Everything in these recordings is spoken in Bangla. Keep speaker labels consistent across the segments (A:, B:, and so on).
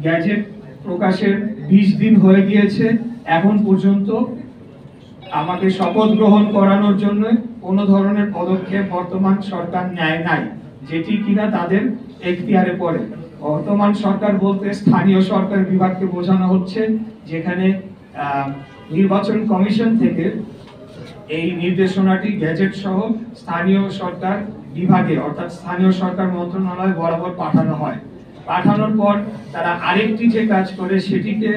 A: গ্যাজেট প্রকাশের 20 দিন হয়ে গিয়েছে, এখন পর্যন্ত আমাকে শপথ গ্রহণ করানোর জন্য কোনো ধরনের পদক্ষেপ বর্তমান সরকার নেয় নাই, যেটি কিনা তাদের এখতিয়ারে পড়ে। বর্তমান সরকার বলতে স্থানীয় সরকার বিভাগকে বোঝানো হচ্ছে, যেখানে নির্বাচন কমিশন থেকে এই নির্দেশনাটি গ্যাজেট সহ স্থানীয় সরকার বিভাগে অর্থাৎ স্থানীয় সরকার মন্ত্রণালয় বরাবর পাঠানো হয়। পাঠানোর পর তারা আরেকটি যে কাজ করে, সেটিকে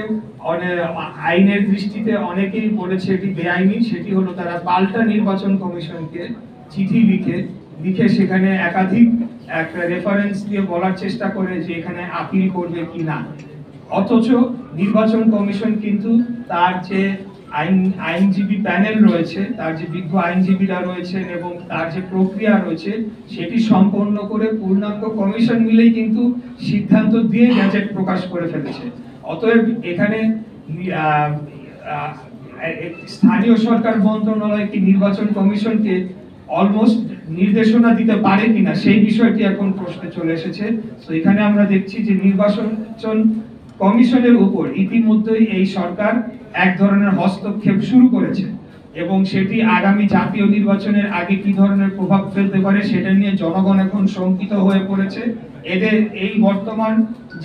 A: আইনের দৃষ্টিতে অনেকেই বলেছে এটি বেআইনি, সেটি হলো তারা পাল্টা নির্বাচন কমিশনকে চিঠি লিখে সেখানে একাধিক একটা রেফারেন্স দিয়ে বলার চেষ্টা করে যে এখানে আপিল করবে কি না। অথচ নির্বাচন কমিশন কিন্তু তার যে আইনজীবী প্যানেল রয়েছে, তার যে বিজ্ঞ আইনজীবীরা রয়েছেন এবং তার যে প্রক্রিয়া রয়েছে, সেটি সম্পন্ন করে পূর্ণাঙ্গ কমিশন মিলেই কিন্তু সিদ্ধান্ত দিয়ে গ্যাজেট প্রকাশ করে ফেলেছে। অতএব এখানে স্থানীয় সরকার মন্ত্রণালয় কি নির্বাচন কমিশনকে অলমোস্ট নির্দেশনা দিতে পারে কিনা, সেই বিষয়টি এখন প্রশ্নে চলে এসেছে। তো এখানে আমরা দেখছি যে নির্বাচন কমিশনের উপর ইতিমধ্যেই এই সরকার এক ধরনের হস্তক্ষেপ শুরু করেছে এবং সেটি আগামী জাতীয় নির্বাচনের আগে কি ধরনের প্রভাব ফেলতে পারে সেটা নিয়ে জনগণ এখন শঙ্কিত হয়ে পড়েছে। এদের এই বর্তমান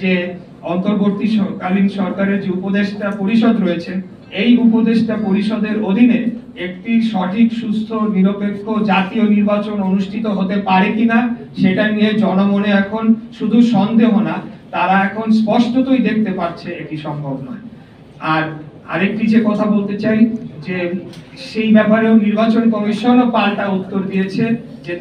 A: যে অন্তর্বর্তীকালীন সরকারের যে উপদেষ্টা পরিষদ রয়েছে, এই উপদেষ্টা পরিষদের অধীনে একটি সঠিক, সুস্থ, নিরপেক্ষ জাতীয় নির্বাচন অনুষ্ঠিত হতে পারে কিনা সেটা নিয়ে জনমনে এখন শুধু সন্দেহ না, তারা এখন স্পষ্টতই দেখতে পাচ্ছে এটি সম্ভব নয়। আর আরেকটি যে কথা বলতে চাই, যে সেই ব্যাপারেও নির্বাচন কমিশনও পাল্টা উত্তর দিয়েছে যে